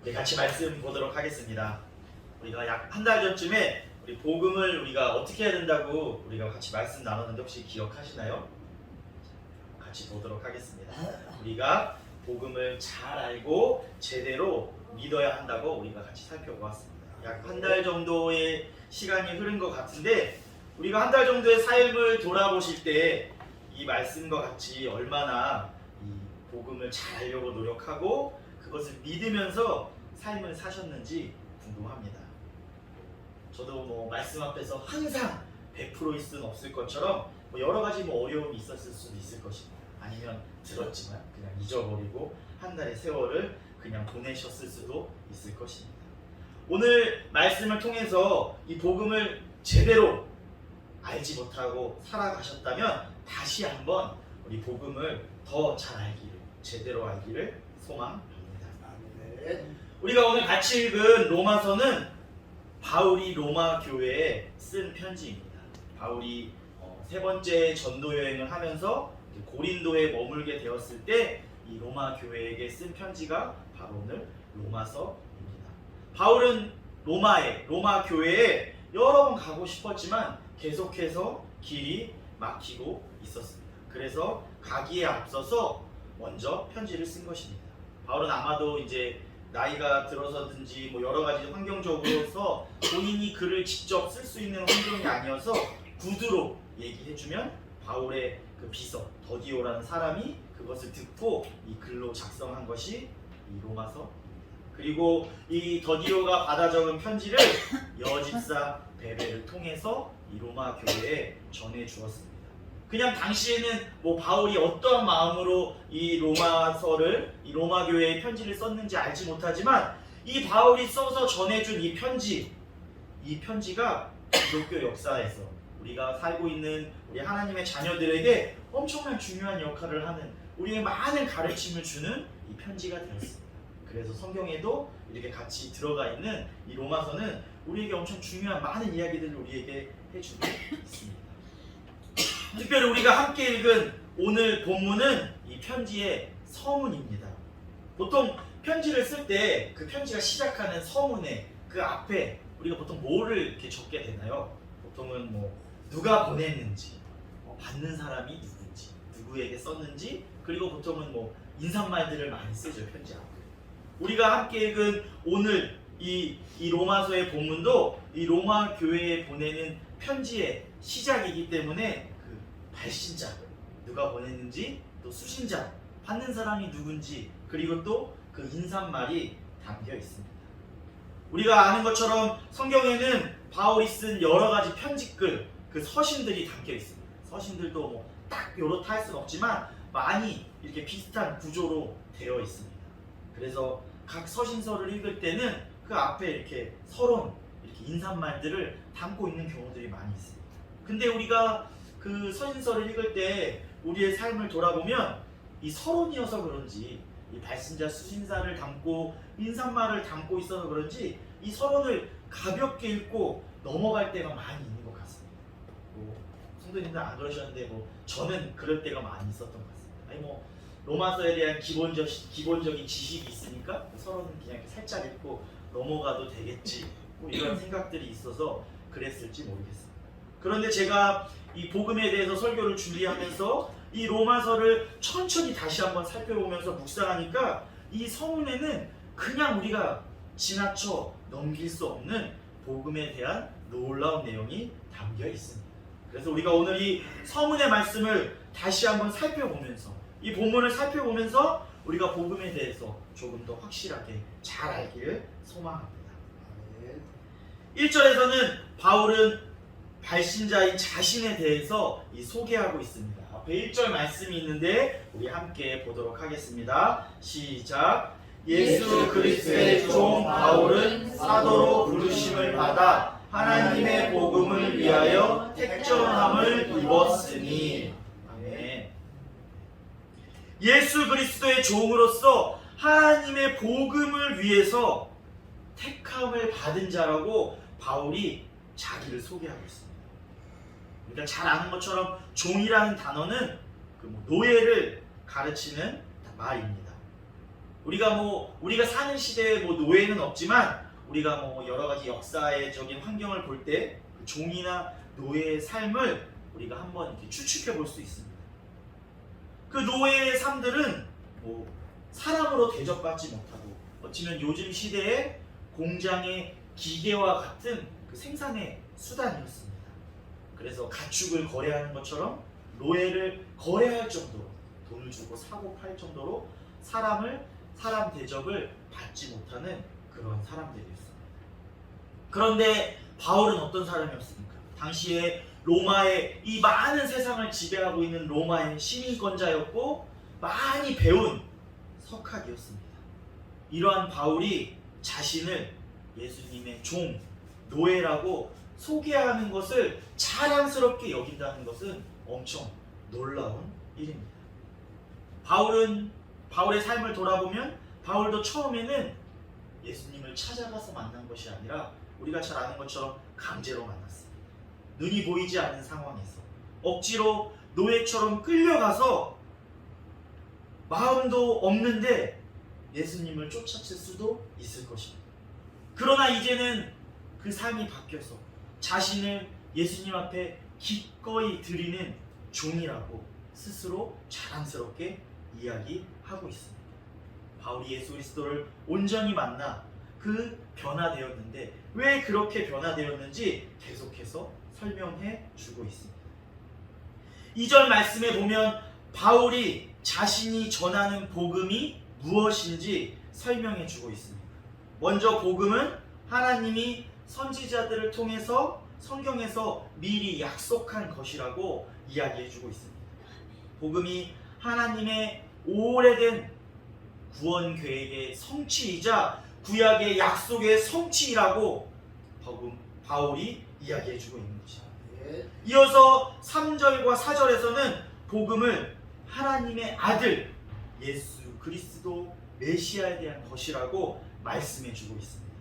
우리 같이 말씀 보도록 하겠습니다. 우리가 약 한 달 전쯤에 우리 복음을 우리가 어떻게 해야 된다고 우리가 같이 말씀 나눴는데 혹시 기억하시나요? 같이 보도록 하겠습니다. 우리가 복음을 잘 알고 제대로 믿어야 한다고 우리가 같이 살펴보았습니다. 약 한 달 정도의 시간이 흐른 것 같은데 우리가 한 달 정도의 삶을 돌아보실 때 이 말씀과 같이 얼마나 이 복음을 잘 알려고 노력하고 그것을 믿으면서 삶을 사셨는지 궁금합니다. 저도 뭐 말씀 앞에서 항상 100%일 수는 없을 것처럼 뭐 여러 가지 뭐 어려움이 있었을 수도 있을 것입니다. 아니면 들었지만 그냥 잊어버리고 한 달의 세월을 그냥 보내셨을 수도 있을 것입니다. 오늘 말씀을 통해서 이 복음을 제대로 알지 못하고 살아가셨다면 다시 한번 우리 복음을 더 잘 알기를, 제대로 알기를 소망합니다. 우리가 오늘 같이 읽은 로마서는 바울이 로마 교회에 쓴 편지입니다. 바울이 세 번째 전도 여행을 하면서 고린도에 머물게 되었을 때 이 로마 교회에게 쓴 편지가 바로 오늘 로마서입니다. 바울은 로마 교회에 여러 번 가고 싶었지만 계속해서 길이 막히고 있었습니다. 그래서 가기에 앞서서 먼저 편지를 쓴 것입니다. 바울은 아마도 이제 나이가 들어서든지 뭐 여러 가지 환경적으로서 본인이 글을 직접 쓸 수 있는 환경이 아니어서 구두로 얘기해주면 바울의 그 비서 더디오라는 사람이 그것을 듣고 이 글로 작성한 것이 이 로마서입니다. 그리고 이 더디오가 받아 적은 편지를 여집사 베베를 통해서 이 로마 교회에 전해 주었습니다. 그냥 당시에는 뭐 바울이 어떠한 마음으로 이 로마서를 이 로마 교회에 편지를 썼는지 알지 못하지만 이 바울이 써서 전해준 이 편지가 기독교 역사에서 우리가 살고 있는 우리 하나님의 자녀들에게 엄청난 중요한 역할을 하는 우리의 많은 가르침을 주는 이 편지가 되었습니다. 그래서 성경에도 이렇게 같이 들어가 있는 이 로마서는 우리에게 엄청 중요한 많은 이야기들을 우리에게 해주고 있습니다. 특별히 우리가 함께 읽은 오늘 본문은 이 편지의 서문입니다. 보통 편지를 쓸 때 그 편지가 시작하는 서문에 그 앞에 우리가 보통 뭐를 이렇게 적게 되나요? 보통은 뭐 누가 보냈는지, 받는 사람이 누군지, 누구에게 썼는지, 그리고 보통은 뭐 인사말들을 많이 쓰죠, 편지 앞에. 우리가 함께 읽은 오늘 이 로마서의 본문도 이 로마 교회에 보내는 편지의 시작이기 때문에 그 발신자, 누가 보냈는지, 또 수신자, 받는 사람이 누군지, 그리고 또 그 인사말이 담겨 있습니다. 우리가 아는 것처럼 성경에는 바울이 쓴 여러 가지 편지글, 그 서신들이 담겨 있습니다. 서신들도 뭐 딱 요렇다 할 수는 없지만 많이 이렇게 비슷한 구조로 되어 있습니다. 그래서 각 서신서를 읽을 때는 그 앞에 이렇게 서론, 이렇게 인사말들을 담고 있는 경우들이 많이 있습니다. 근데 우리가 그 서신서를 읽을 때 우리의 삶을 돌아보면 이 서론이어서 그런지 이 발신자 수신사를 담고 인사말을 담고 있어서 그런지 이 서론을 가볍게 읽고 넘어갈 때가 많이 있는 것 같습니다. 뭐 성도님들 안 그러셨는데 뭐 저는 그럴 때가 많이 있었던 것 같습니다. 아니 뭐 로마서에 대한 기본적인 지식이 있으니까 서론은 그냥 살짝 읽고 넘어가도 되겠지 뭐 이런 생각들이 있어서 그랬을지 모르겠습니다. 그런데 제가 이 복음에 대해서 설교를 준비하면서 이 로마서를 천천히 다시 한번 살펴보면서 묵상하니까 이 서문에는 그냥 우리가 지나쳐 넘길 수 없는 복음에 대한 놀라운 내용이 담겨 있습니다. 그래서 우리가 오늘 이 서문의 말씀을 다시 한번 살펴보면서 이 본문을 살펴보면서 우리가 복음에 대해서 조금 더 확실하게 잘 알기를 소망합니다. 1절에서는 바울은 발신자인 자신에 대해서 소개하고 있습니다. 앞에 1절 말씀이 있는데 우리 함께 보도록 하겠습니다. 시작. 예수 그리스도의 종 바울은 사도로 부르심을 받아 하나님의 복음을 위하여 택정함을 입었으니. 아멘. 예수 그리스도의 종으로서 하나님의 복음을 위해서 택함을 받은 자라고 바울이 자기를 소개하고 있습니다. 그러니까 잘 아는 것처럼 종이라는 단어는 그 노예를 가르치는 말입니다. 우리가 사는 시대에 노예는 없지만 우리가 여러 가지 역사적인 환경을 볼 때 그 종이나 노예의 삶을 우리가 한번 이렇게 추측해 볼 수 있습니다. 그 노예의 삶들은 사람으로 대접받지 못하고 어찌면 요즘 시대의 공장의 기계와 같은 그 생산의 수단이었습니다. 그래서 가축을 거래하는 것처럼 노예를 거래할 정도로 돈을 주고 사고 팔 정도로 사람 대접을 받지 못하는 그런 사람들이었습니다. 그런데 바울은 어떤 사람이었습니까? 당시에 로마의 이 많은 세상을 지배하고 있는 로마의 시민권자였고 많이 배운 석학이었습니다. 이러한 바울이 자신을 예수님의 종, 노예라고 소개하는 것을 자랑스럽게 여긴다는 것은 엄청 놀라운 일입니다. 바울의 삶을 돌아보면 바울도 처음에는 예수님을 찾아가서 만난 것이 아니라 우리가 잘 아는 것처럼 강제로 만났습니다. 눈이 보이지 않는 상황에서 억지로 노예처럼 끌려가서 마음도 없는데 예수님을 쫓아칠 수도 있을 것입니다. 그러나 이제는 그 삶이 바뀌어서 자신을 예수님 앞에 기꺼이 드리는 종이라고 스스로 자랑스럽게 이야기하고 있습니다. 바울이 예수 그리스도를 온전히 만나 변화되었는데 왜 그렇게 변화되었는지 계속해서 설명해 주고 있습니다. 2절 말씀에 보면 바울이 자신이 전하는 복음이 무엇인지 설명해 주고 있습니다. 먼저 복음은 하나님이 선지자들을 통해서 성경에서 미리 약속한 것이라고 이야기해 주고 있습니다. 복음이 하나님의 오래된 구원 계획의 성취이자 구약의 약속의 성취라고 바울이 이야기해 주고 있는 것입니다. 이어서 3절과 4절에서는 복음을 하나님의 아들 예수 그리스도 메시아에 대한 것이라고 말씀해 주고 있습니다.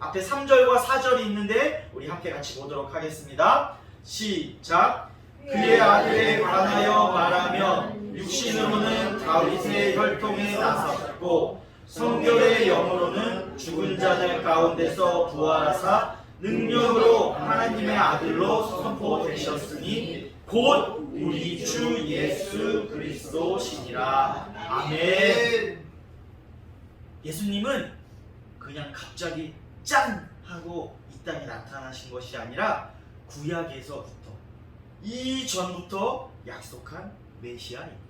앞에 3절과 4절이 있는데 우리 함께 같이 보도록 하겠습니다. 시작. 그의 아들에 관하여 말하면 육신으로는 다윗의 혈통에 나섰고 성결의 영으로는 죽은 자들 가운데서 부활하사 능력으로 하나님의 아들로 선포되셨으니 곧 우리 주 예수 그리스도시니라. 아멘. 예수님은 그냥 갑자기 짠! 하고 이 땅에 나타나신 것이 아니라 구약에서부터 이전부터 약속한 메시아입니다.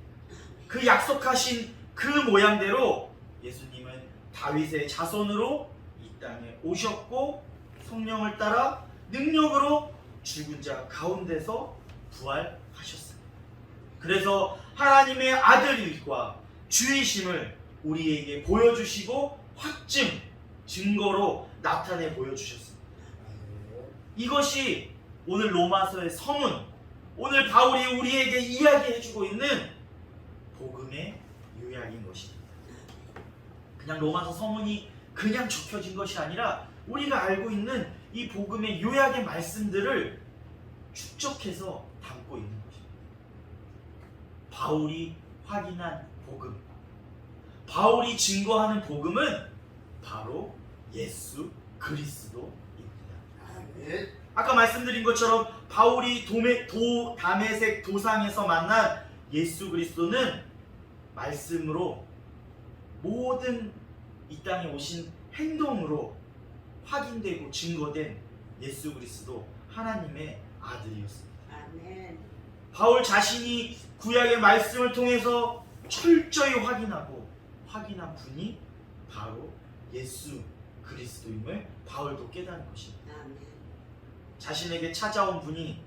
그 약속하신 그 모양대로 예수님은 다윗의 자손으로 이 땅에 오셨고 성령을 따라 능력으로 죽은 자 가운데서 부활하셨습니다. 그래서 하나님의 아들과 주이심을 우리에게 보여주시고 증거로 나타내 보여주셨습니다. 이것이 오늘 로마서의 서문, 오늘 바울이 우리에게 이야기해주고 있는 복음의 요약인 것입니다. 그냥 로마서 서문이 그냥 적혀진 것이 아니라 우리가 알고 있는 이 복음의 요약의 말씀들을 축적해서 담고 있는 것입니다. 바울이 확인한 복음, 바울이 증거하는 복음은 바로 예수 그리스도입니다. 아까 말씀드린 것처럼 바울이 다메섹 도상에서 만난 예수 그리스도는 말씀으로 모든 이 땅에 오신 행동으로 확인되고 증거된 예수 그리스도 하나님의 아들이었습니다. 아멘. 바울 자신이 구약의 말씀을 통해서 철저히 확인한 분이 바로 예수 그리스도임을 바울도 깨달은 것입니다. 아멘. 자신에게 찾아온 분이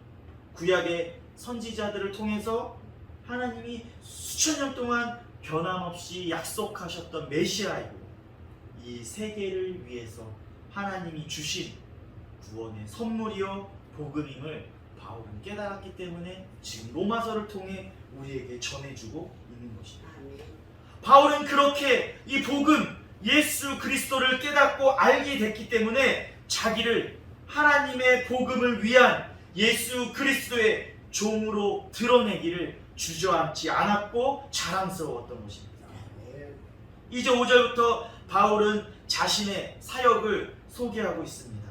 구약의 선지자들을 통해서 하나님이 수천 년 동안 변함없이 약속하셨던 메시아이고 이 세계를 위해서 하나님이 주신 구원의 선물이요 복음임을 바울은 깨달았기 때문에 지금 로마서를 통해 우리에게 전해주고 있는 것입니다. 바울은 그렇게 이 복음 예수 그리스도를 깨닫고 알게 됐기 때문에 자기를 하나님의 복음을 위한 예수 그리스도의 종으로 드러내기를 주저앉지 않았고 자랑스러웠던 것입니다. 이제 5절부터 바울은 자신의 사역을 소개하고 있습니다.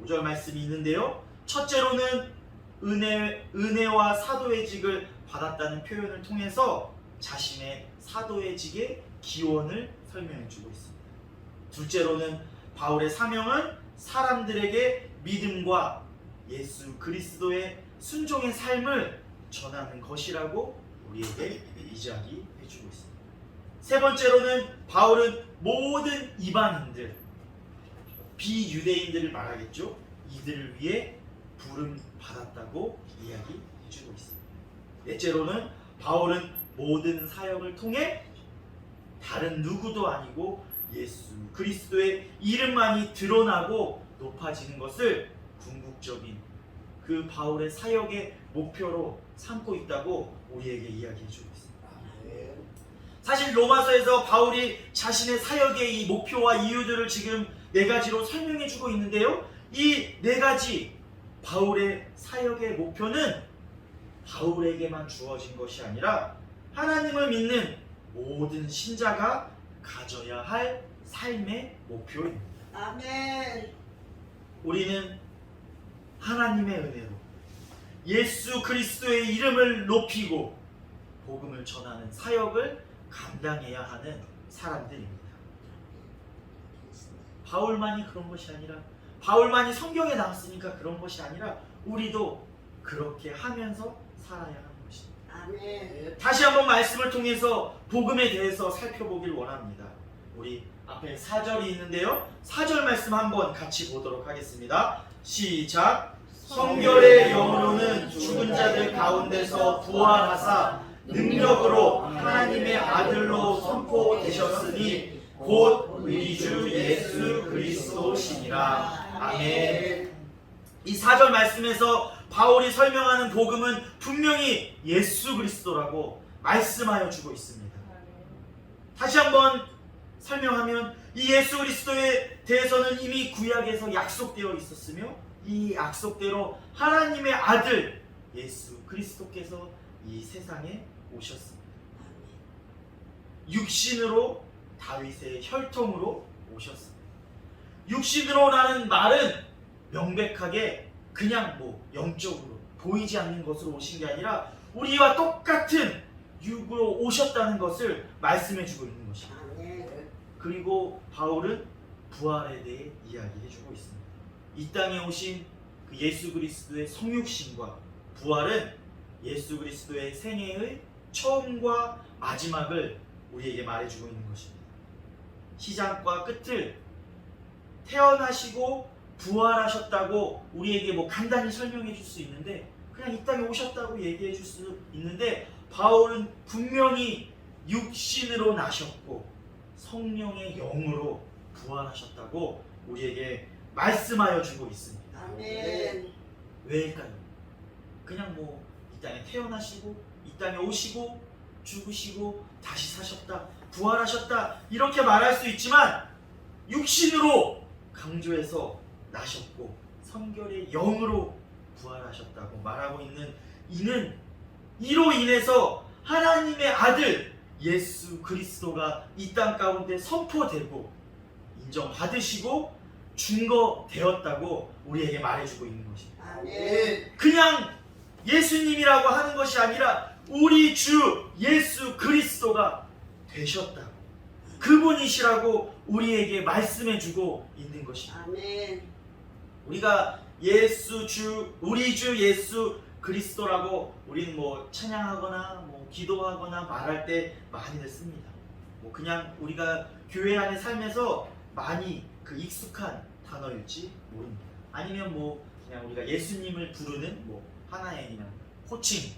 5절 말씀이 있는데요. 첫째로는 은혜와 사도의 직을 받았다는 표현을 통해서 자신의 사도의 직의 기원을 설명해 주고 있습니다. 둘째로는 바울의 사명은 사람들에게 믿음과 예수 그리스도의 순종의 삶을 전하는 것이라고 우리에게 이야기해 주고 있습니다. 세 번째로는 바울은 모든 이방인들, 비유대인들을 말하겠죠. 이들을 위해 부름 받았다고 이야기해 주고 있습니다. 넷째로는 바울은 모든 사역을 통해 다른 누구도 아니고 예수 그리스도의 이름만이 드러나고 높아지는 것을 궁극적인 그 바울의 사역의 목표로 삼고 있다고 우리에게 이야기해 주고 있습니다. 사실 로마서에서 바울이 자신의 사역의 이 목표와 이유들을 지금 4가지로 설명해 주고 있는데요. 이 4가지 바울의 사역의 목표는 바울에게만 주어진 것이 아니라 하나님을 믿는 모든 신자가 가져야 할 삶의 목표입니다. 아멘. 우리는 하나님의 은혜로 예수 그리스도의 이름을 높이고 복음을 전하는 사역을 감당해야 하는 사람들입니다. 바울만이 그런 것이 아니라, 바울만이 성경에 나왔으니까 그런 것이 아니라 우리도 그렇게 하면서 살아야 하는 것입니다. 아멘. 다시 한번 말씀을 통해서 복음에 대해서 살펴보길 원합니다. 우리 앞에 4절이 있는데요. 4절 말씀 한번 같이 보도록 하겠습니다. 시작. 성결의 영으로는 죽은 자들 가운데서 부활하사 능력으로 하나님의 아들로 선포되셨으니 곧 우리 주 예수 그리스도시니라. 아멘. 이 4절 말씀에서 바울이 설명하는 복음은 분명히 예수 그리스도라고 말씀하여 주고 있습니다. 다시 한번 설명하면 이 예수 그리스도에 대해서는 이미 구약에서 약속되어 있었으며 이 약속대로 하나님의 아들 예수 그리스도께서 이 세상에 오셨습니다. 육신으로 다윗의 혈통으로 오셨습니다. 육신으로라는 말은 명백하게 그냥 영적으로 보이지 않는 것으로 오신 게 아니라 우리와 똑같은 육으로 오셨다는 것을 말씀해 주고 있는 것입니다. 그리고 바울은 부활에 대해 이야기해 주고 있습니다. 이 땅에 오신 그 예수 그리스도의 성육신과 부활은 예수 그리스도의 생애의 처음과 마지막을 우리에게 말해주고 있는 것입니다. 시작과 끝을 태어나시고 부활하셨다고 우리에게 간단히 설명해 줄 수 있는데, 그냥 이 땅에 오셨다고 얘기해 줄 수 있는데, 바울은 분명히 육신으로 나셨고 성령의 영으로 부활하셨다고 우리에게 말씀하여 주고 있습니다. 아멘. 왜일까요? 그냥 이 땅에 태어나시고 이 땅에 오시고 죽으시고 다시 사셨다, 부활하셨다 이렇게 말할 수 있지만 육신으로 강조해서 나셨고 성결의 영으로 부활하셨다고 말하고 있는 이는 이로 인해서 하나님의 아들 예수 그리스도가 이 땅 가운데 선포되고 인정받으시고 증거되었다고 우리에게 말해주고 있는 것입니다. 아멘. 그냥 예수님이라고 하는 것이 아니라 우리 주 예수 그리스도가 되셨다고, 그분이시라고 우리에게 말씀해주고 있는 것입니다. 아멘. 우리가 우리 주 예수 그리스도라고 우리는 찬양하거나 기도하거나 말할 때 많이들 씁니다. 그냥 우리가 교회 안에 삶에서 많이 익숙한 단어일지 모릅니다. 아니면 그냥 우리가 예수님을 부르는 하나의 그냥 호칭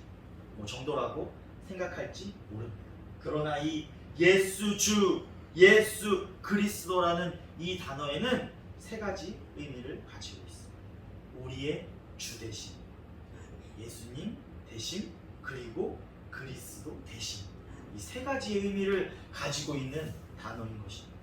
정도라고 생각할지 모릅니다. 그러나 이 예수 주 예수 그리스도라는 이 단어에는 3가지 의미를 가지고 있습니다. 우리의 주 대신, 예수님 대신, 그리고 그리스도 대신, 이 3가지의 의미를 가지고 있는 단어인 것입니다.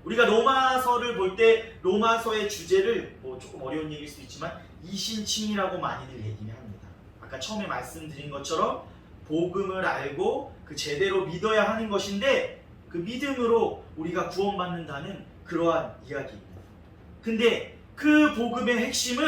우리가 로마서를 볼 때 로마서의 주제를 조금 어려운 얘기일 수 있지만 이신칭이라고 많이들 얘기를 합니다. 아까 처음에 말씀드린 것처럼 복음을 알고 그 제대로 믿어야 하는 것인데 그 믿음으로 우리가 구원받는다는 그러한 이야기입니다. 근데 그 복음의 핵심은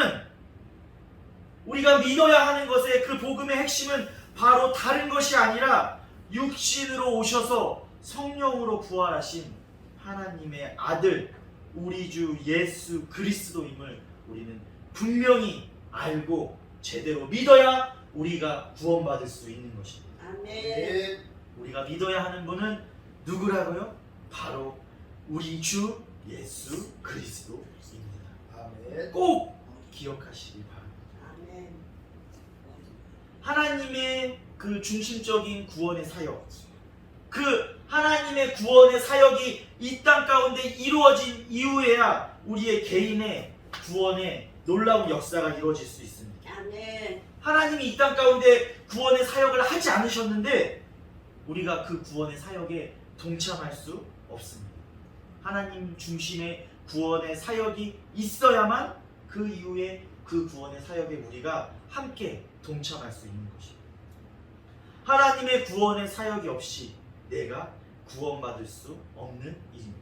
우리가 믿어야 하는 것의 그 복음의 핵심은 바로 다른 것이 아니라 육신으로 오셔서 성령으로 부활하신 하나님의 아들 우리 주 예수 그리스도임을 우리는 분명히 알고 제대로 믿어야 우리가 구원받을 수 있는 것입니다. 아멘. 우리가 믿어야 하는 분은 누구라고요? 바로 우리 주 예수 그리스도입니다. 아멘. 꼭 기억하시기 바랍니다. 아멘. 하나님의 그 중심적인 구원의 사역, 그 하나님의 구원의 사역이 이 땅 가운데 이루어진 이후에야 우리의 개인의 구원의 놀라운 역사가 이루어질 수 있습니다. 아멘. 하나님이 이 땅 가운데 구원의 사역을 하지 않으셨는데 우리가 그 구원의 사역에 동참할 수 없습니다. 하나님 중심의 구원의 사역이 있어야만 그 이후에 그 구원의 사역에 우리가 함께 동참할 수 있는 것입니다. 하나님의 구원의 사역이 없이 내가 구원받을 수 없는 일입니다.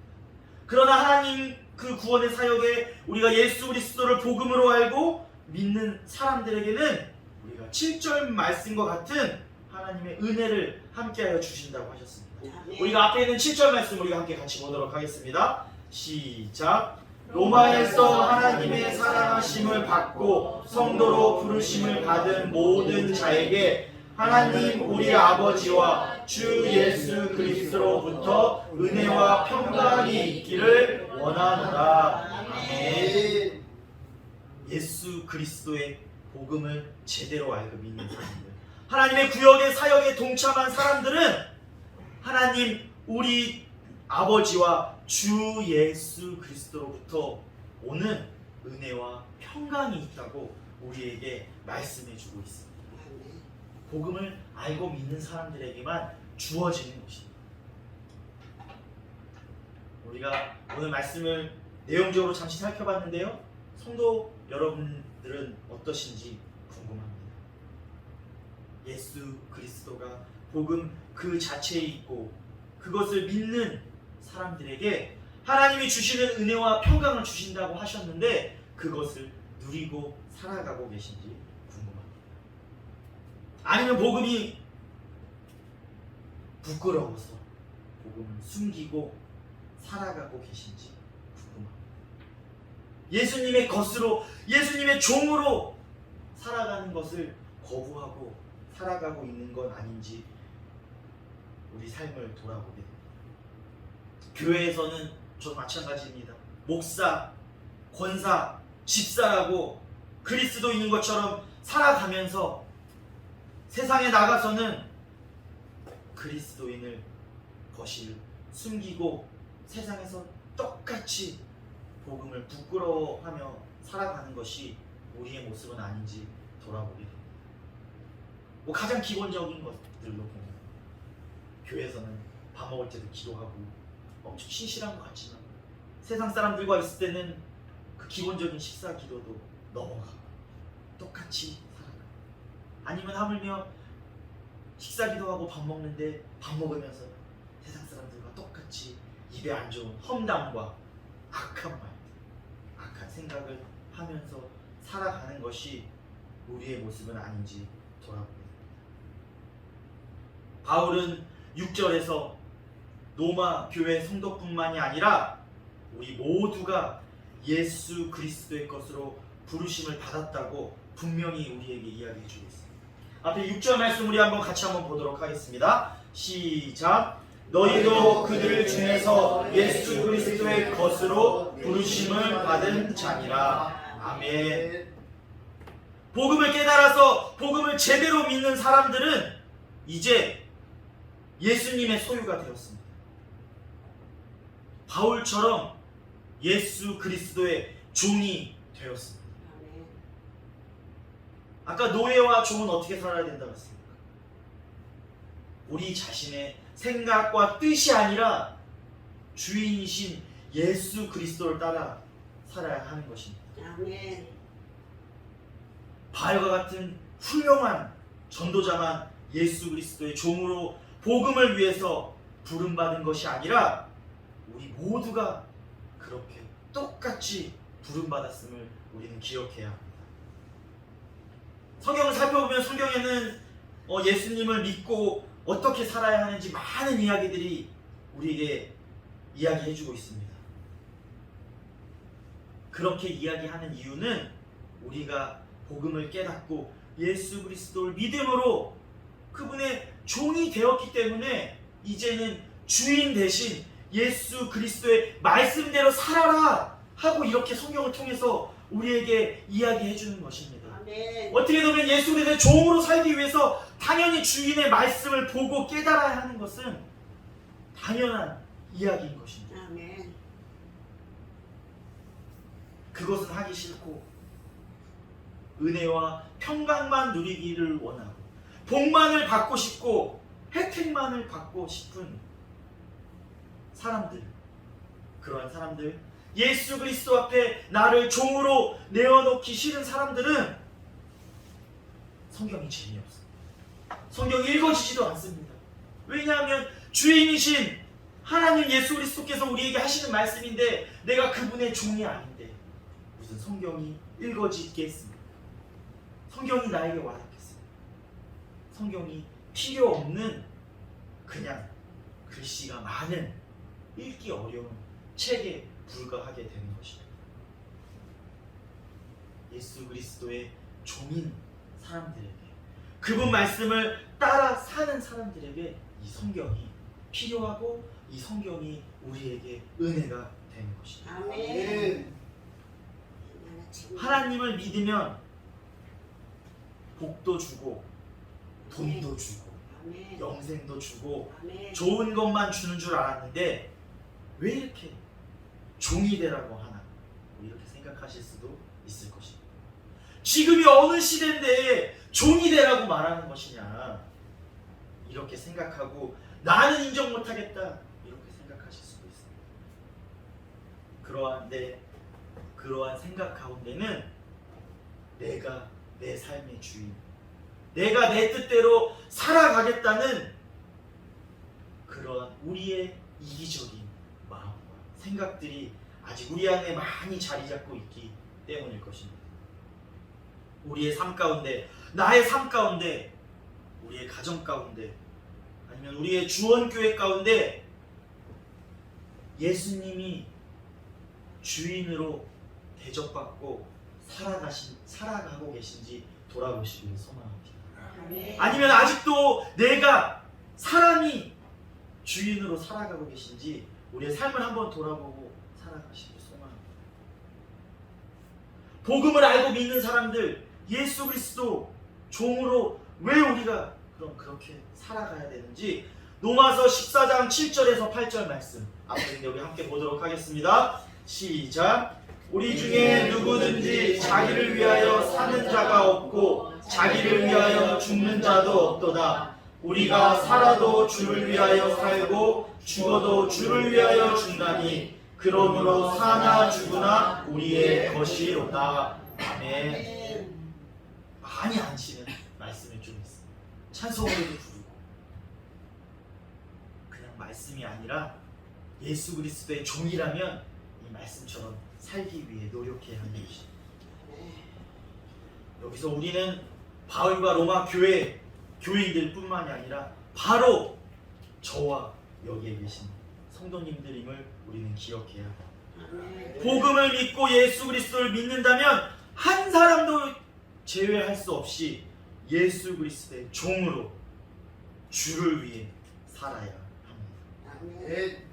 그러나 하나님 그 구원의 사역에 우리가 예수 그리스도를 복음으로 알고 믿는 사람들에게는 우리가 7절 말씀과 같은 하나님의 은혜를 함께하여 주신다고 하셨습니다. 아멘. 우리가 앞에 있는 7절 말씀 우리가 함께 같이 보도록 하겠습니다. 시작. 로마에서 하나님의 사랑하심을 받고 성도로 부르심을 받은 모든 자에게 하나님 우리 아버지와 주 예수 그리스도로부터 은혜와 평강이 있기를 원하노라. 아멘. 예수 그리스도의 복음을 제대로 알고 믿는 사람들, 하나님의 구역의 사역에 동참한 사람들은 하나님 우리 아버지와 주 예수 그리스도로부터 오는 은혜와 평강이 있다고 우리에게 말씀해 주고 있습니다. 복음을 알고 믿는 사람들에게만 주어지는 것입니다. 우리가 오늘 말씀을 내용적으로 잠시 살펴봤는데요. 성도 여러분들은 어떠신지 궁금합니다. 예수 그리스도가 복음 그 자체에 있고 그것을 믿는 사람들에게 하나님이 주시는 은혜와 평강을 주신다고 하셨는데 그것을 누리고 살아가고 계신지 궁금합니다. 아니면 복음이 부끄러워서 복음을 숨기고 살아가고 계신지 궁금합니다. 예수님의 것으로, 예수님의 종으로 살아가는 것을 거부하고 살아가고 있는 건 아닌지 우리 삶을 돌아보게 됩니다. 교회에서는 저도 마찬가지입니다. 목사, 권사, 집사라고 그리스도인인 것처럼 살아가면서 세상에 나가서는 그리스도인을 거실 숨기고 세상에서 똑같이 복음을 부끄러워하며 살아가는 것이 우리의 모습은 아닌지 돌아보게 됩니다. 뭐 가장 기본적인 것들로 보면 교회에서는 밥 먹을 때도 기도하고 엄청 신실한 것 같지만 세상 사람들과 있을 때는 그 기본적인 식사 기도도 넘어가고 똑같이 살아가고, 아니면 하물며 식사 기도하고 밥 먹는데 밥 먹으면서 세상 사람들과 똑같이 입에 안 좋은 험담과 악한 말, 악한 생각을 하면서 살아가는 것이 우리의 모습은 아닌지 돌아보게 됩니다. 바울은 6절에서 로마 교회 성도뿐만이 아니라 우리 모두가 예수 그리스도의 것으로 부르심을 받았다고 분명히 우리에게 이야기해 주고 있습니다. 앞에 6절 말씀 우리 같이 한번 보도록 하겠습니다. 시작. 너희도 그들 중에서 예수 그리스도의 것으로 부르심을 받은 자니라. 아멘. 복음을 깨달아서 복음을 제대로 믿는 사람들은 이제 예수님의 소유가 되었습니다. 바울처럼 예수 그리스도의 종이 되었습니다. 아까 노예와 종은 어떻게 살아야 된다고 했습니까? 우리 자신의 생각과 뜻이 아니라 주인이신 예수 그리스도를 따라 살아야 하는 것입니다. 아멘. 바울과 같은 훌륭한 전도자만 예수 그리스도의 종으로 복음을 위해서 부름받은 것이 아니라 우리 모두가 그렇게 똑같이 부름받았음을 우리는 기억해야 합니다. 성경을 살펴보면 성경에는 예수님을 믿고 어떻게 살아야 하는지 많은 이야기들이 우리에게 이야기해주고 있습니다. 그렇게 이야기하는 이유는 우리가 복음을 깨닫고 예수 그리스도를 믿음으로 그분의 종이 되었기 때문에 이제는 주인 대신 예수 그리스도의 말씀대로 살아라 하고 이렇게 성경을 통해서 우리에게 이야기해 주는 것입니다. 아멘. 어떻게 보면 예수 그리스도의 종으로 살기 위해서 당연히 주인의 말씀을 보고 깨달아야 하는 것은 당연한 이야기인 것입니다. 아멘. 그것은 하기 싫고 은혜와 평강만 누리기를 원하고 복만을 받고 싶고 혜택만을 받고 싶은 사람들, 그러한 사람들, 예수 그리스도 앞에 나를 종으로 내어놓기 싫은 사람들은 성경이 재미없습니다. 성경이 읽어지지도 않습니다. 왜냐하면 주인이신 하나님 예수 그리스도께서 우리에게 하시는 말씀인데 내가 그분의 종이 아닌데 무슨 성경이 읽어지겠습니까? 성경이 나에게 와닿겠습니까? 성경이 필요 없는 그냥 글씨가 많은 읽기 어려운 책에 불과하게 되는 것입니다. 예수 그리스도의 종인 사람들에게, 그분 말씀을 따라 사는 사람들에게 이 성경이 필요하고 이 성경이 우리에게 은혜가 되는 것입니다. 아멘. 하나님을 믿으면 복도 주고 돈도 주고 아멘. 영생도 주고 아멘. 좋은 것만 주는 줄 알았는데 왜 이렇게 종이 되라고 하나, 이렇게 생각하실 수도 있을 것입니다. 지금이 어느 시대인데 종이 되라고 말하는 것이냐, 이렇게 생각하고 나는 인정 못하겠다 이렇게 생각하실 수도 있습니다. 그러한 생각 가운데는 내가 내 삶의 주인, 내가 내 뜻대로 살아가겠다는 그러한 우리의 이기적인 마음과 생각들이 아직 우리 안에 많이 자리 잡고 있기 때문일 것입니다. 우리의 삶 가운데, 나의 삶 가운데, 우리의 가정 가운데, 아니면 우리의 주원교회 가운데 예수님이 주인으로 대접받고 살아가고 계신지 돌아보시기를 소망합니다. 아멘. 아니면 아직도 내가 사람이 주인으로 살아가고 계신지 우리의 삶을 한번 돌아보고 살아가시길 소망합니다. 복음을 알고 믿는 사람들, 예수 그리스도 종으로 왜 우리가 그럼 그렇게 살아가야 되는지 로마서 14장 7절에서 8절 말씀 앞에 여기 함께 보도록 하겠습니다. 시작. 우리 중에 누구든지 자기를 위하여 사는 자가 없고 자기를 위하여 죽는 자도 없도다. 우리가 살아도 주를 위하여 살고 죽어도 주를 위하여 죽나니 그러므로 사나 죽으나 우리의 것이로다. 아멘. 많이 안치는 말씀을 좀 있습니다. 찬송으로도 부르고 그냥 말씀이 아니라 예수 그리스도의 종이라면 이 말씀처럼 살기 위해 노력해야 하는 것입니다. 여기서 우리는 바울과 로마 교회인들 뿐만이 아니라 바로 저와 여기에 계신 성도님들임을 우리는 기억해야 합니다. 복음을 믿고 예수 그리스도를 믿는다면 한 사람도 제외할 수 없이 예수 그리스도의 종으로 주를 위해 살아야 합니다. 아멘.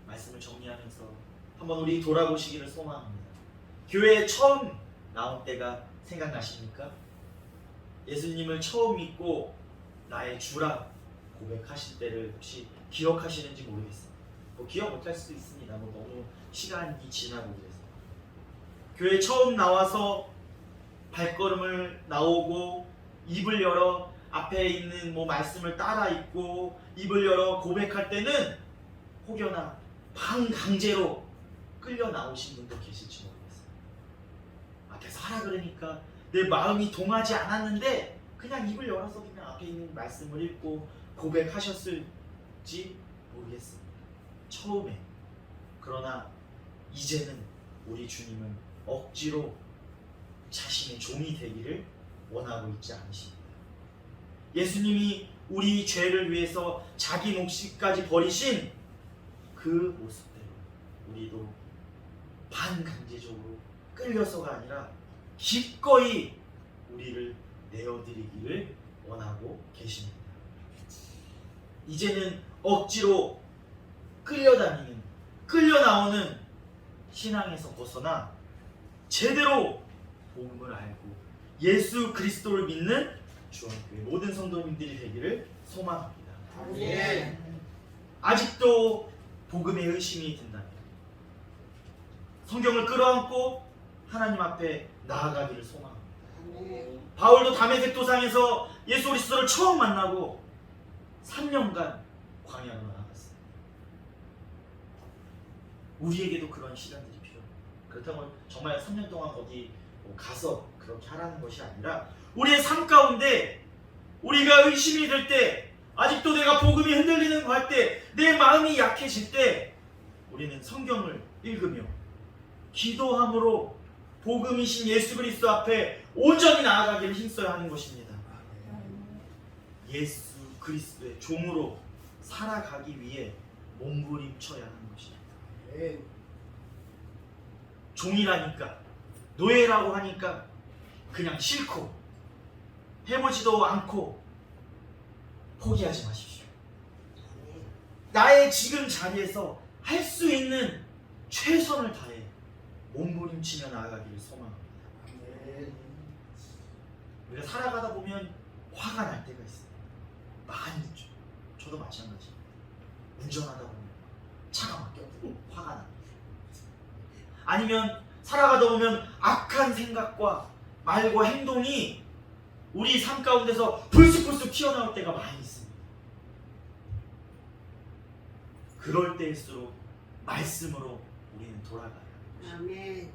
말씀을 정리하면서 한번 우리 돌아보시기를 소망합니다. 교회에 처음 나온 때가 생각나십니까? 예수님을 처음 믿고 나의 주라 고백하실 때를 혹시 기억하시는지 모르겠습니다. 기억 못할 수도 있습니다. 너무 시간이 지나고 그래서. 교회 처음 나와서 발걸음을 나오고 입을 열어 앞에 있는 말씀을 따라 읽고 입을 열어 고백할 때는 혹여나 반강제로 끌려 나오신 분도 계실지 모르겠어요. 앞에서 하라 그러니까 내 마음이 동하지 않았는데 그냥 입을 열어서 그냥 앞에 있는 말씀을 읽고 고백하셨을지 모르겠습니다. 처음에. 그러나 이제는 우리 주님은 억지로 자신의 종이 되기를 원하고 있지 않으십니다. 예수님이 우리 죄를 위해서 자기 몫까지 버리신 그 모습대로 우리도 반강제적으로 끌려서가 아니라 기꺼이 우리를 내어드리기를 원하고 계십니다. 이제는 억지로 끌려다니는, 끌려나오는 신앙에서 벗어나 제대로 복음을 알고 예수 그리스도를 믿는 주원교회 모든 성도님들이 되기를 소망합니다. 아멘. 아직도 복음에 의심이 든다면 성경을 끌어안고 하나님 앞에 나아가기를 소망합니다. 아멘. 바울도 다메섹 도상에서 예수 그리스도를 처음 만나고 3년간 광야로 나아갔어요. 우리에게도 그런 시간들이 필요해요. 그렇다면 정말 3년 동안 거기 가서 그렇게 하라는 것이 아니라 우리의 삶 가운데 우리가 의심이 될 때, 아직도 내가 복음이 흔들리는 거 할 때, 내 마음이 약해질 때 우리는 성경을 읽으며 기도함으로 복음이신 예수 그리스도 앞에 온전히 나아가기를 힘써야 하는 것입니다. 예수 그리스도의 종으로 살아가기 위해 몸부림쳐야 하는 것입니다. 아멘. 종이라니까, 노예라고 하니까 그냥 싫고 해보지도 않고 포기하지 마십시오. 나의 지금 자리에서 할 수 있는 최선을 다해 몸부림치며 나아가기를 소망합니다. 아멘. 우리가 살아가다 보면 화가 날 때가 있어요. 많이 있죠. 저도 마찬가지입니다. 운전하다 보면 차가 막혀도 화가 납니다. 아니면 살아가다 보면 악한 생각과 말과 행동이 우리 삶 가운데서 불쑥불쑥 튀어나올 때가 많이 있습니다. 그럴 때일수록 말씀으로 우리는 돌아가야 합니다. 아멘.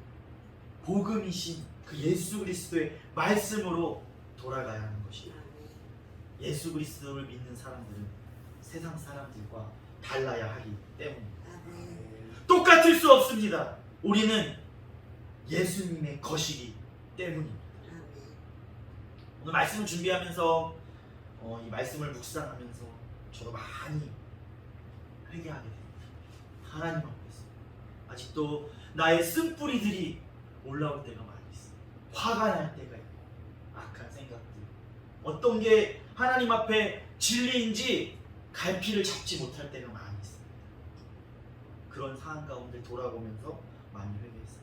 복음이신 그 예수 그리스도의 말씀으로 돌아가야 하는 것입니다. 예수 그리스도를 믿는 사람들은 세상 사람들과 달라야 하기 때문입니다. 아멘. 똑같을 수 없습니다. 우리는 예수님의 것이기 때문입니다. 아멘. 오늘 말씀을 준비하면서 이 말씀을 묵상하면서 저도 많이 회개하게 됩니다. 하나님 앞에서 아직도 나의 쓴뿌리들이 올라올 때가 많이 있어요. 화가 날 때가 있고 악한 생각들, 어떤 게 하나님 앞에 진리인지 갈피를 잡지 못할 때가 많이 있습니다. 그런 상황 가운데 돌아보면서 많이 회개했어요.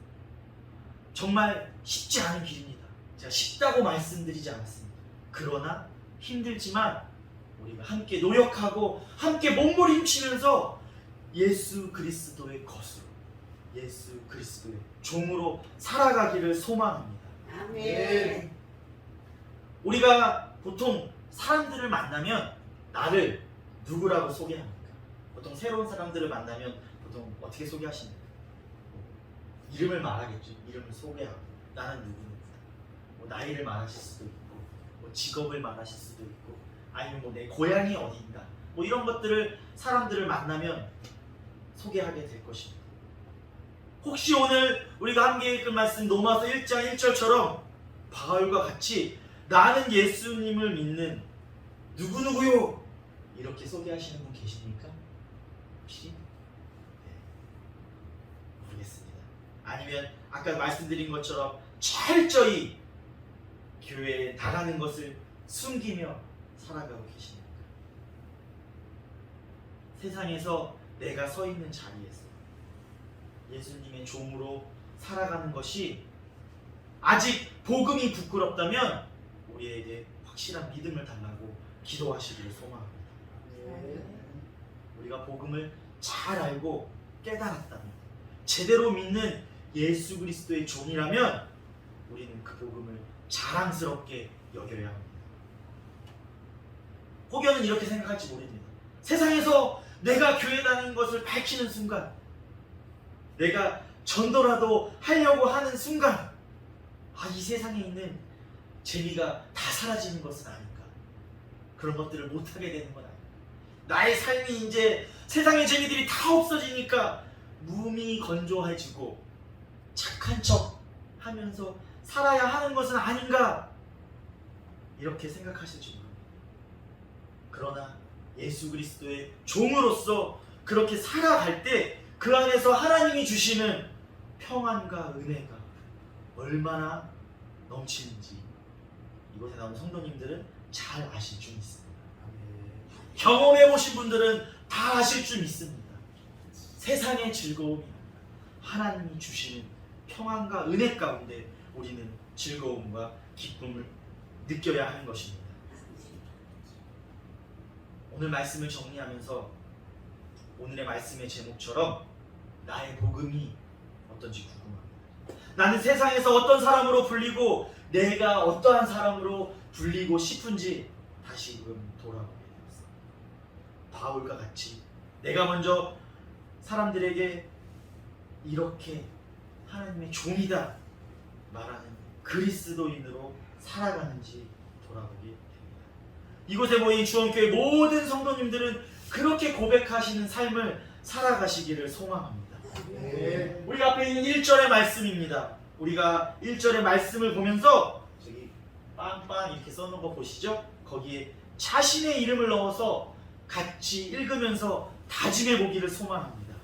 정말 쉽지 않은 길입니다. 제가 쉽다고 말씀드리지 않았습니다. 그러나 힘들지만 우리가 함께 노력하고 함께 몸부림치면서 예수 그리스도의 것으로, 예수 그리스도의 종으로 살아가기를 소망합니다. 아멘. 우리가 보통 사람들을 만나면 나를 누구라고 소개합니까? 보통 새로운 사람들을 만나면 보통 어떻게 소개하십니까? 이름을 말하겠죠. 이름을 소개하고 나는 누구누구다. 나이를 말하실 수도 있고 직업을 말하실 수도 있고 아니면 내 고향이 어디인가 이런 것들을 사람들을 만나면 소개하게 될 것입니다. 혹시 오늘 우리가 함께 읽은 말씀 로마서 1장 1절처럼 바울과 같이 나는 예수님을 믿는 누구누구요 이렇게 소개하시는 분 계십니까? 혹시? 네. 모르겠습니다. 아니면 아까 말씀드린 것처럼 철저히 교회에 나가는 것을 숨기며 살아가고 계십니까? 세상에서 내가 서 있는 자리에서 예수님의 종으로 살아가는 것이 아직 복음이 부끄럽다면 우리에게 확실한 믿음을 달라고 기도하시기를 소망합니다. 우리가 복음을 잘 알고 깨달았다면 제대로 믿는 예수 그리스도의 종이라면 우리는 그 복음을 자랑스럽게 여겨야 합니다. 혹여는 이렇게 생각할지 모릅니다. 세상에서 내가 교회 다니는 것을 밝히는 순간, 내가 전도라도 하려고 하는 순간, 이 세상에 있는 재미가 다 사라지는 것은 아닌가? 그런 것들을 못하게 되는 건 아닌가? 나의 삶이 이제 세상의 재미들이 다 없어지니까 몸이 건조해지고 착한 척 하면서 살아야 하는 것은 아닌가? 이렇게 생각하실 줄 모릅니다. 그러나 예수 그리스도의 종으로서 그렇게 살아갈 때 그 안에서 하나님이 주시는 평안과 은혜가 얼마나 넘치는지 이곳에 나온 성도님들은 잘 아실 줄 믿습니다. 경험해 보신 분들은 다 아실 줄 믿습니다. 세상의 즐거움이 하나님이 주시는 평안과 은혜 가운데 우리는 즐거움과 기쁨을 느껴야 하는 것입니다. 오늘 말씀을 정리하면서 오늘의 말씀의 제목처럼 나의 복음이 어떤지 궁금합니다. 나는 세상에서 어떤 사람으로 불리고 내가 어떠한 사람으로 불리고 싶은지 다시금 돌아보게 되었습니다. 바울과 같이 내가 먼저 사람들에게 이렇게 하나님의 종이다 말하는 그리스도인으로 살아가는지 돌아보게 됩니다. 이곳에 모인 주원교회 모든 성도님들은 그렇게 고백하시는 삶을 살아가시기를 소망합니다. 우리 앞에 있는 1절의 말씀입니다. 우리가 1절의 말씀을 보면서 저기 빵빵 이렇게 써놓은 거 보시죠? 거기에 자신의 이름을 넣어서 같이 읽으면서 다짐해 보기를 소망합니다.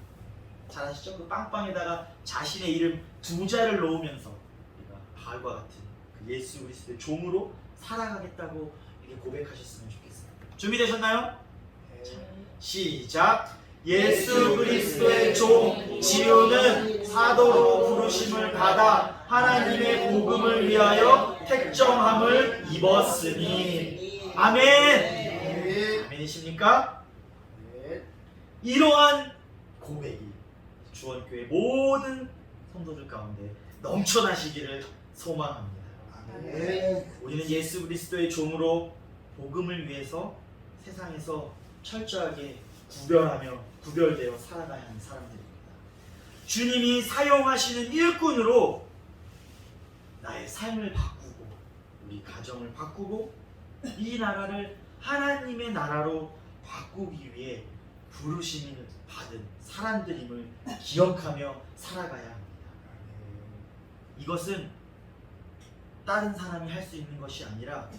잘 아시죠? 그 빵빵에다가 자신의 이름 2자를 놓으면서 우리가 바울과 같은 그 예수 그리스도의 종으로 살아가겠다고 이렇게 고백하셨으면 좋겠습니다. 준비되셨나요? 시작! 예수 그리스도의 종 지우는 사도로 부르심을 받아 하나님의 복음을 위하여 택정함을 입었으니 아멘! 아멘이십니까? 이러한 고백이 주원교회 모든 성도들 가운데 넘쳐나시기를 소망합니다. 우리는 예수 그리스도의 종으로 복음을 위해서 세상에서 철저하게 구별되어 살아가야 하는 사람들입니다. 주님이 사용하시는 일꾼으로 나의 삶을 바꾸고 우리 가정을 바꾸고 이 나라를 하나님의 나라로 바꾸기 위해 부르심을 받은 사람들임을 기억하며 살아가야 합니다. 이것은 다른 사람이 할 수 있는 것이 아니라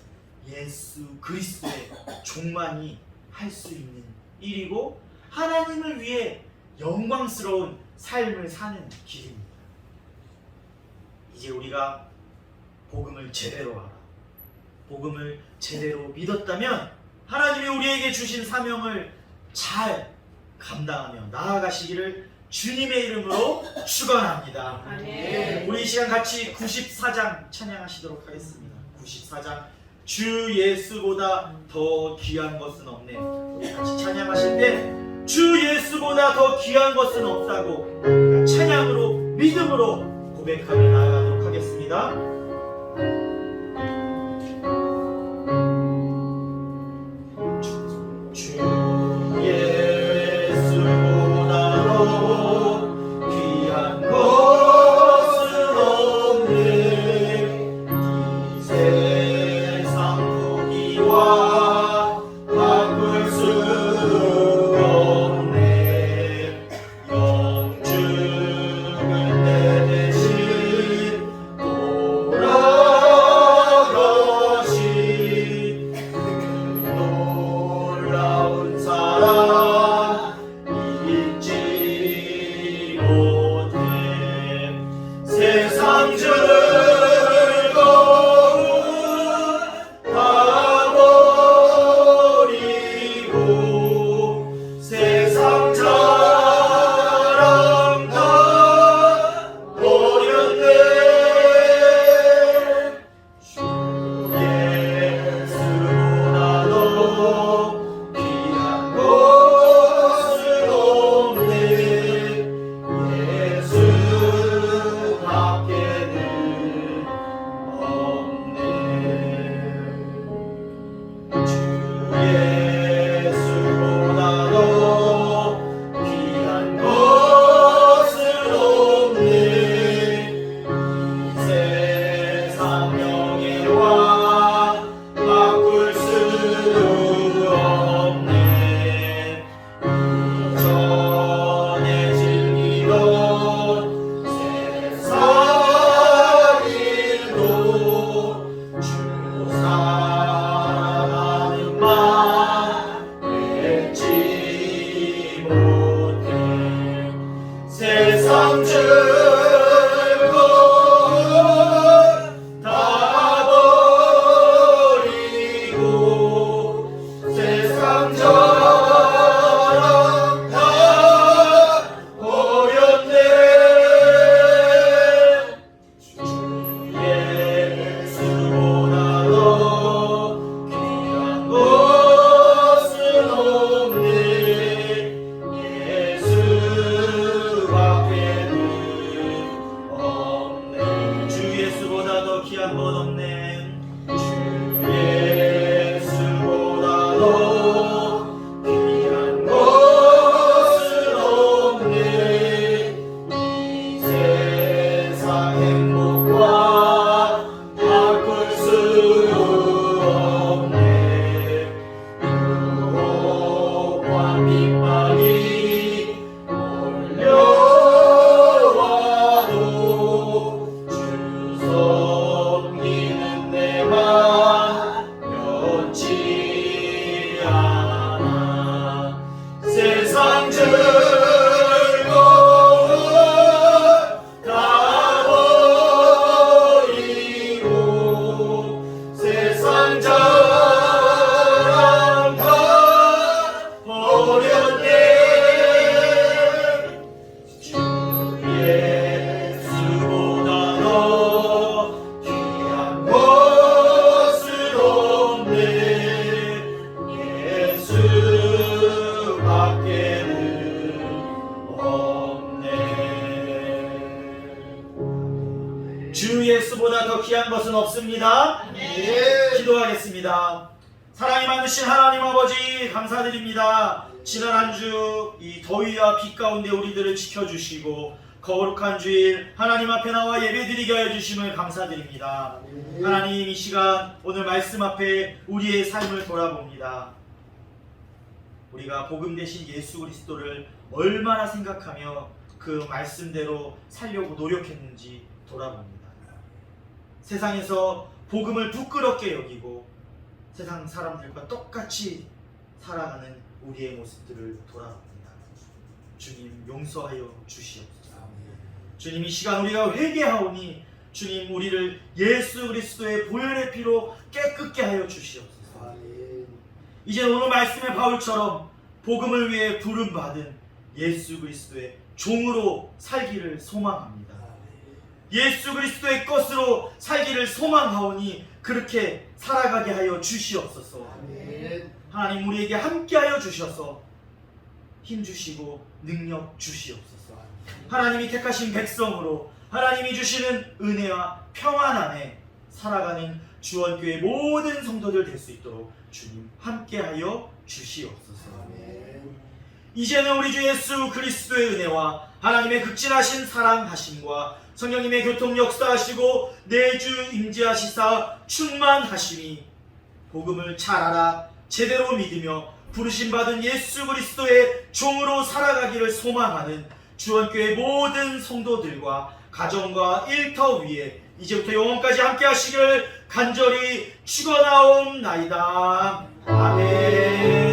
예수 그리스도의 종만이 할 수 있는 일이고 하나님을 위해 영광스러운 삶을 사는 길입니다. 이제 우리가 복음을 제대로 알아 복음을 제대로 믿었다면 하나님이 우리에게 주신 사명을 잘 감당하며 나아가시기를 주님의 이름으로 축원합니다. 우리 이 시간 같이 94장 찬양하시도록 하겠습니다. 94장 주 예수보다 더 귀한 것은 없네. 우리 같이 찬양하실 때 주 예수보다 더 귀한 것은 없다고 우리가 찬양으로 믿음으로 고백하며 나아가도록 하겠습니다. 영주는 내 대신 돌아 변한 것은 없습니다. 아멘. 기도하겠습니다. 사랑이 많으신 하나님 아버지 감사드립니다. 지난 한 주 이 더위와 비 가운데 우리들을 지켜주시고 거룩한 주일 하나님 앞에 나와 예배드리게 하여 주심을 감사드립니다. 하나님 이 시간 오늘 말씀 앞에 우리의 삶을 돌아봅니다. 우리가 복음 대신 예수 그리스도를 얼마나 생각하며 그 말씀대로 살려고 노력했는지 돌아봅니다. 세상에서 복음을 부끄럽게 여기고 세상 사람들과 똑같이 살아가는 우리의 모습들을 돌아봅니다. 주님 용서하여 주시옵소서. 주님 이 시간 우리가 회개하오니 주님 우리를 예수 그리스도의 보혈의 피로 깨끗게 하여 주시옵소서. 이제 오늘 말씀의 바울처럼 복음을 위해 부름받은 예수 그리스도의 종으로 살기를 소망합니다. 예수 그리스도의 것으로 살기를 소망하오니 그렇게 살아가게 하여 주시옵소서. 하나님 우리에게 함께하여 주셔서 힘주시고 능력 주시옵소서. 하나님이 택하신 백성으로 하나님이 주시는 은혜와 평안 안에 살아가는 주원교회 모든 성도들 될 수 있도록 주님 함께하여 주시옵소서. 이제는 우리 주 예수 그리스도의 은혜와 하나님의 극진하신 사랑하심과 성령님의 교통 역사하시고 내주 임재하시사 충만하심이 복음을 잘 알아 제대로 믿으며 부르심 받은 예수 그리스도의 종으로 살아가기를 소망하는 주원교회 모든 성도들과 가정과 일터 위에 이제부터 영원까지 함께 하시길 간절히 축원하옵나이다. 아멘.